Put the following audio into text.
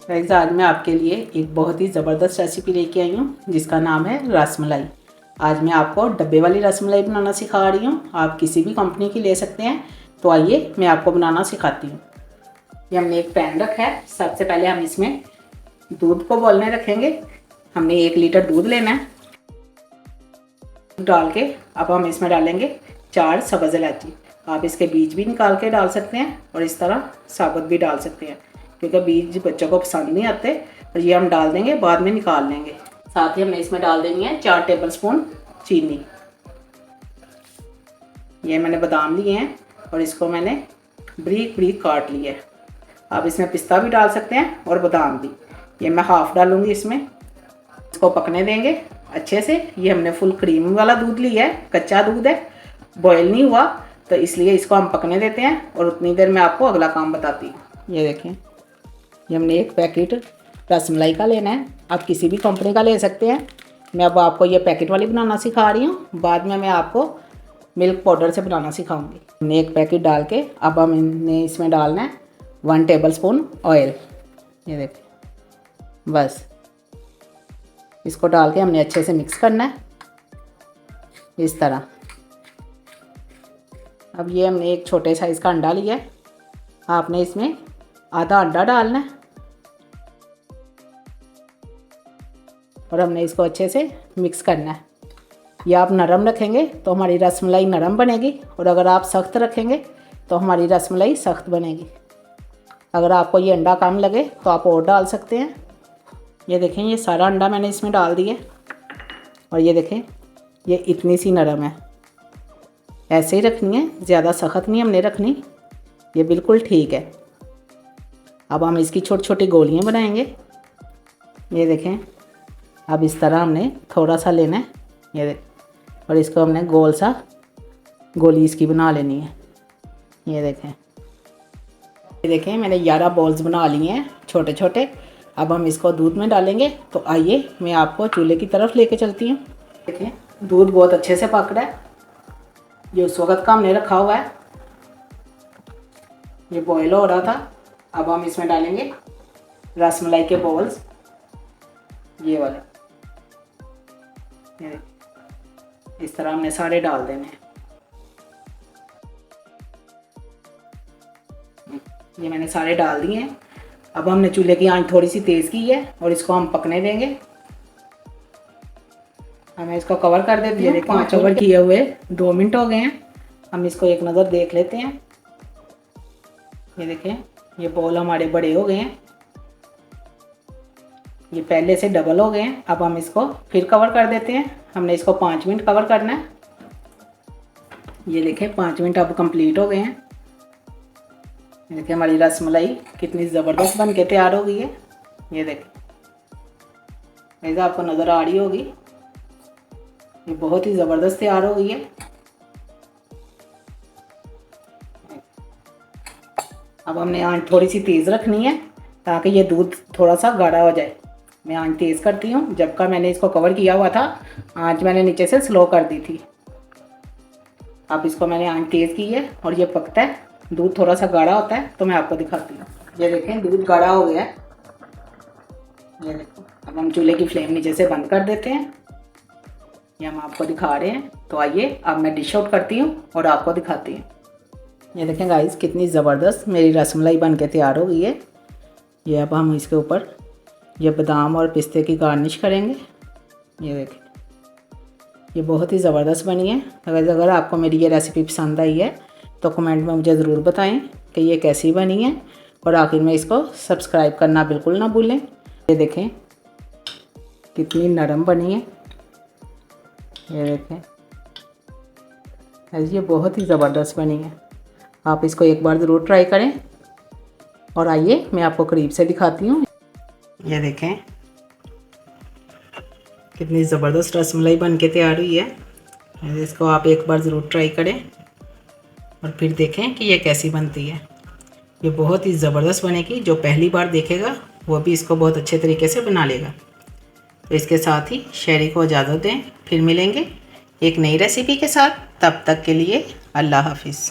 Guys आज मैं आपके लिए एक बहुत ही ज़बरदस्त रेसिपी लेके आई हूँ जिसका नाम है रसमलाई। आज मैं आपको डब्बे वाली रसमलाई बनाना सिखा रही हूँ। आप किसी भी कंपनी की ले सकते हैं। तो आइए मैं आपको बनाना सिखाती हूँ। ये हमने एक पैन रखा है। सबसे पहले हम इसमें दूध को बोलने रखेंगे। हमने 1 लीटर दूध लेना है। डाल के अब हम इसमें डालेंगे 4 सब्ज़ इलायची। आप इसके बीज भी निकाल के डाल सकते हैं और इस तरह साबुत भी डाल सकते हैं, क्योंकि बीज बच्चों को पसंद नहीं आते। और ये हम डाल देंगे, बाद में निकाल लेंगे। साथ ही हमने इसमें डाल देनी है 4 टेबलस्पून चीनी। ये मैंने बादाम लिए हैं और इसको मैंने बारीक बारीक काट लिया है। आप इसमें पिस्ता भी डाल सकते हैं और बादाम भी। ये मैं हाफ़ डालूँगी इसमें। इसको पकने देंगे अच्छे से। ये हमने फुल क्रीम वाला दूध लिया है, कच्चा दूध है, बॉयल नहीं हुआ, तो इसलिए इसको हम पकने देते हैं और उतनी देर में आपको अगला काम बताती हूँ। ये देखें, ये हमने 1 पैकेट रसमलाई का लेना है। आप किसी भी कंपनी का ले सकते हैं। मैं अब आपको ये पैकेट वाली बनाना सिखा रही हूँ। बाद में मैं आपको मिल्क पाउडर से बनाना सिखाऊंगी। हमने 1 पैकेट डाल के अब हमने इसमें डालना है 1 टेबलस्पून ऑयल। ये देखें, बस इसको डाल के हमने अच्छे से मिक्स करना है इस तरह। अब ये हमने एक छोटे साइज़ का अंडा लिया है। आपने इसमें आधा अंडा डालना है और हमने इसको अच्छे से मिक्स करना है। ये आप नरम रखेंगे तो हमारी रसमलाई नरम बनेगी, और अगर आप सख्त रखेंगे तो हमारी रसमलाई सख्त बनेगी। अगर आपको ये अंडा कम लगे तो आप और डाल सकते हैं। ये देखें, ये सारा अंडा मैंने इसमें डाल दिया और ये देखें, ये इतनी सी नरम है। ऐसे ही रखनी है, ज़्यादा सख्त नहीं हमने रखनी। ये बिल्कुल ठीक है। अब हम इसकी छोटी छोटी गोलियां बनाएंगे। ये देखें, अब इस तरह हमने थोड़ा सा लेना है, ये और इसको हमने गोल सा गोली इसकी बना लेनी है। ये देखें, मैंने 11 बॉल्स बना लिए हैं छोटे छोटे। अब हम इसको दूध में डालेंगे। तो आइए मैं आपको चूल्हे की तरफ लेके चलती हूँ। देखें, दूध बहुत अच्छे से पक रहा है। ये उस वक्त का हमने रखा हुआ है, ये बॉयल हो रहा था। अब हम इसमें डालेंगे रसमलाई के बॉल्स, ये वाले। ये इस तरह हमने सारे डाल देने हैं। ये मैंने सारे डाल दिए हैं। अब हमने चूल्हे की आंच थोड़ी सी तेज़ की है और इसको हम पकने देंगे। हमें इसको कवर कर देते हैं। 5 ओवर किए हुए 2 मिनट हो गए हैं। हम इसको एक नज़र देख लेते हैं। ये देखें, ये बॉल हमारे बड़े हो गए हैं, ये पहले से डबल हो गए हैं। अब हम इसको फिर कवर कर देते हैं। हमने इसको 5 मिनट कवर करना है। ये देखें, 5 मिनट अब कंप्लीट हो गए हैं। ये देखिए, हमारी रसमलाई कितनी ज़बरदस्त बन के तैयार हो गई है। ये देखें, ऐसा आपको नज़र आ रही होगी। ये बहुत ही ज़बरदस्त तैयार हो गई है। अब हमने आंच थोड़ी सी तेज़ रखनी है ताकि ये दूध थोड़ा सा गाढ़ा हो जाए। मैं आंच तेज़ करती हूँ। जब का मैंने इसको कवर किया हुआ था, आंच मैंने नीचे से स्लो कर दी थी। अब इसको मैंने आंच तेज़ की है और ये पकता है। दूध थोड़ा सा गाढ़ा होता है तो मैं आपको दिखाती हूँ। ये देखें, दूध गाढ़ा हो गया है। ये देखो, अब हम चूल्हे की फ्लेम नीचे से बंद कर देते हैं। ये हम आपको दिखा रहे हैं। तो आइए अब मैं डिश आउट करती हूँ और आपको दिखाती हूँ। ये देखें गाइस, कितनी ज़बरदस्त मेरी रसमलाई बन के तैयार हो गई है। ये अब हम इसके ऊपर ये बादाम और पिस्ते की गार्निश करेंगे। ये देखें, ये बहुत ही ज़बरदस्त बनी है। अगर आपको मेरी ये रेसिपी पसंद आई है तो कमेंट में मुझे ज़रूर बताएं कि ये कैसी बनी है, और आखिर में इसको सब्सक्राइब करना बिल्कुल ना भूलें। ये देखें, कितनी नरम बनी है। ये देखें, ये बहुत ही ज़बरदस्त बनी है। आप इसको एक बार ज़रूर ट्राई करें। और आइए मैं आपको करीब से दिखाती हूँ। ये देखें, कितनी ज़बरदस्त रसमलाई बन के तैयार हुई है। इसको आप एक बार ज़रूर ट्राई करें और फिर देखें कि ये कैसी बनती है। ये बहुत ही ज़बरदस्त बनेगी। जो पहली बार देखेगा वो भी इसको बहुत अच्छे तरीके से बना लेगा। तो इसके साथ ही शेरी को इजाज़त दें। फिर मिलेंगे एक नई रेसिपी के साथ। तब तक के लिए अल्लाह हाफिज़।